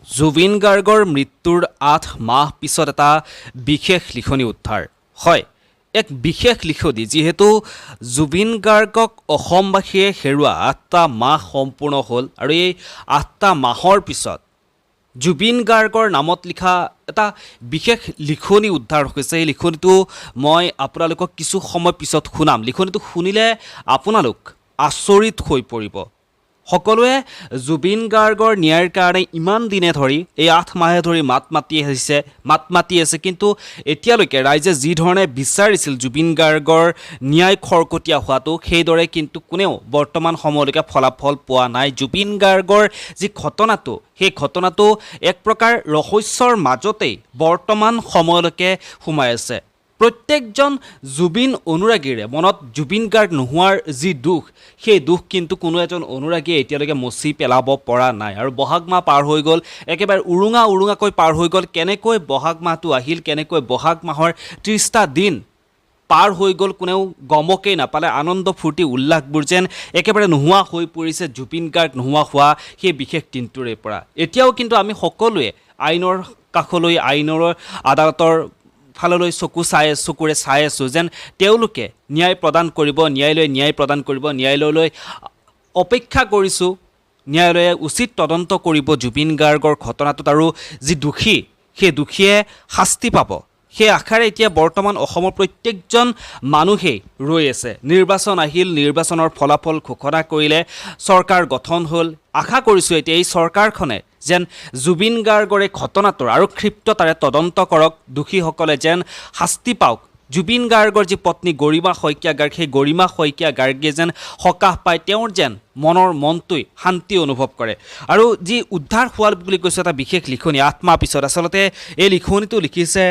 জুবিন গাৰ্গৰ মৃত্যুৰ ৮ মাহ পিছত এটা বিশেষ লিখনি উদ্ধাৰ হয় এক বিশেষ লিখনি যিহেতু জুবিন গাৰ্গক অসমবাসীয়ে হেৰুৱা ৮টা মাহ সম্পূৰ্ণ হ'ল আৰু এই ৮টা মাহৰ পিছত জুবিন গাৰ্গৰ নামত লিখা এটা বিশেষ লিখনি উদ্ধাৰ হৈছে। এই লিখনিটো মই আপোনালোকক কিছু সময় পিছত শুনাম। লিখনিটো শুনিলে আপোনালোক আচৰিত হৈ পৰিব। সকলোৱে জুবিন গাৰ্গৰ ন্যায়ৰ কাৰণে ইমান দিনে ধৰি এই ৮ মাহে ধৰি মাত মাতি আছে কিন্তু এতিয়ালৈকে ৰাইজে যি ধৰণে বিচাৰিছিল জুবিন গাৰ্গৰ ন্যায় খৰকটীয়া হোৱাটো সেইদৰে কিন্তু কোনেও বৰ্তমান সময়লৈকে ফলাফল পোৱা নাই। জুবিন গাৰ্গৰ যি ঘটনাটো সেই ঘটনাটো এক প্ৰকাৰ ৰহস্যৰ মাজতেই বৰ্তমান সময়লৈকে সোমাই আছে। প্ৰত্যেকজন জুবিন অনুৰাগীৰে মনত জুবিন গাৰ্গ নোহোৱাৰ যি দুখ সেই দুখ কিন্তু কোনো এজন অনুৰাগীয়ে এতিয়ালৈকে মচি পেলাব পৰা নাই। আৰু বহাগ মাহ পাৰ হৈ গ'ল, একেবাৰে উৰুঙাকৈ পাৰ হৈ গ'ল। কেনেকৈ বহাগ মাহটো আহিল, কেনেকৈ বহাগ মাহৰ 30টা দিন পাৰ হৈ গ'ল কোনেও গমকেই নাপালে। আনন্দ ফূৰ্তি উল্লাসবোৰ যেন একেবাৰে নোহোৱা হৈ পৰিছে জুবিন গাৰ্গ নোহোৱা হোৱা সেই বিশেষ দিনটোৰে পৰা। এতিয়াও কিন্তু আমি সকলোৱে আইনৰ কাষলৈ আইনৰ আদালতৰ ফাললৈ চকুৰে চাই আছোঁ যেন তেওঁলোকে ন্যায় প্ৰদান কৰিব, ন্যায়ালয়ে ন্যায় প্ৰদান কৰিব। ন্যায়ালয়লৈ অপেক্ষা কৰিছোঁ, ন্যায়ালয়ে উচিত তদন্ত কৰিব জুবিন গাৰ্গৰ ঘটনাটোত আৰু যি দোষী সেই দোষীয়ে শাস্তি পাব সেই আশাৰে এতিয়া বৰ্তমান অসমৰ প্ৰত্যেকজন মানুহেই ৰৈ আছে। নিৰ্বাচন আহিল, নিৰ্বাচনৰ ফলাফল ঘোষণা কৰিলে, চৰকাৰ গঠন হ'ল। আশা কৰিছোঁ এতিয়া এই চৰকাৰখনে যেন জুবিন গাৰ্গৰ এই ঘটনাটোৰ আৰু ক্ষিপ্ৰতাৰে তদন্ত কৰক, দোষীসকলে যেন শাস্তি পাওক। জুবিন গাৰ্গৰ যি পত্নী গৰিমা শইকীয়া গাৰ্গ সেই গৰিমা শইকীয়া গাৰ্গে যেন সকাহ পায়, তেওঁৰ যেন মনটোই শান্তি অনুভৱ কৰে। আৰু যি উদ্ধাৰ হোৱাল বুলি কৈছোঁ এটা বিশেষ লিখনি ৮ মাহ পিছত, আচলতে এই লিখনিটো লিখিছে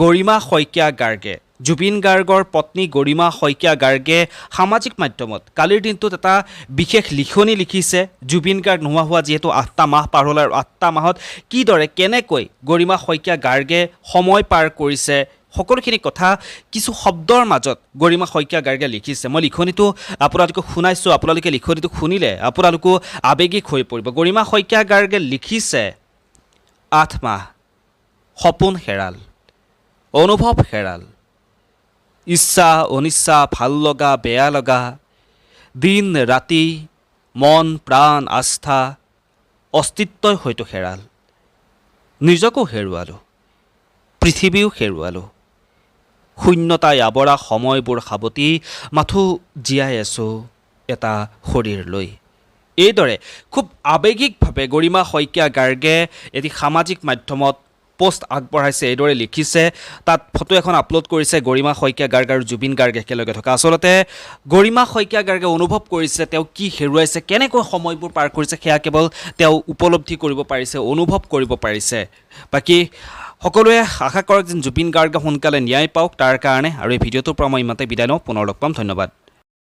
গৰিমা শইকীয়া গাৰ্গে। জুবিন গাৰ্গৰ পত্নী গৰিমা শইকীয়া গাৰ্গে সামাজিক মাধ্যমত কালিৰ দিনটোত এটা বিশেষ লিখনি লিখিছে। জুবিন গাৰ্গ নোহোৱা হোৱা যিহেতু ৮টা মাহ পাৰ হ'ল আৰু ৮টা মাহত কিদৰে কেনেকৈ গৰিমা শইকীয়া গাৰ্গে সময় পাৰ কৰিছে সকলোখিনি কথা কিছু শব্দৰ মাজত গৰিমা শইকীয়া গাৰ্গে লিখিছে। মই লিখনিটো আপোনালোকক শুনাইছোঁ, আপোনালোকে লিখনিটো শুনিলে আপোনালোকো আৱেগিক হৈ পৰিব। গৰিমা শইকীয়া গাৰ্গে লিখিছে ৮ মাহ সপোন হেৰাল, অনুভৱ হেৰাল, ইচ্ছা অনিচ্ছা, ভাল লগা বেয়া লগা, দিন ৰাতি, মন প্ৰাণ আস্থা, অস্তিত্বই হয়তো হেৰাল। নিজকো হেৰুৱালোঁ, পৃথিৱীও হেৰুৱালোঁ, শূন্যতাই আৱৰা সময়বোৰ সাৱটি মাথো জীয়াই আছোঁ এটা শৰীৰ লৈ। এইদৰে খুব আৱেগিকভাৱে গৰিমা শইকীয়া গাৰ্গে এটি সামাজিক মাধ্যমত পোষ্ট আগবঢ়াইছে, এইদৰে লিখিছে। তাত ফটো এখন আপলোড কৰিছে গৰিমা শইকীয়া গাৰ্গ আৰু জুবিন গাৰ্গ একেলগে থকা। আচলতে গৰিমা শইকীয়া গাৰ্গে অনুভৱ কৰিছে তেওঁ কি হেৰুৱাইছে, কেনেকৈ সময়বোৰ পাৰ কৰিছে সেয়া কেৱল তেওঁ উপলব্ধি কৰিব পাৰিছে, অনুভৱ কৰিব পাৰিছে। বাকী সকলোৱে আশা কৰক যেন জুবিন গাৰ্গে সোনকালে ন্যায় পাওক তাৰ কাৰণে। আৰু এই ভিডিঅ'টোৰ পৰা মই ইমানতে বিদায় লওঁ, পুনৰ লগ পাম, ধন্যবাদ।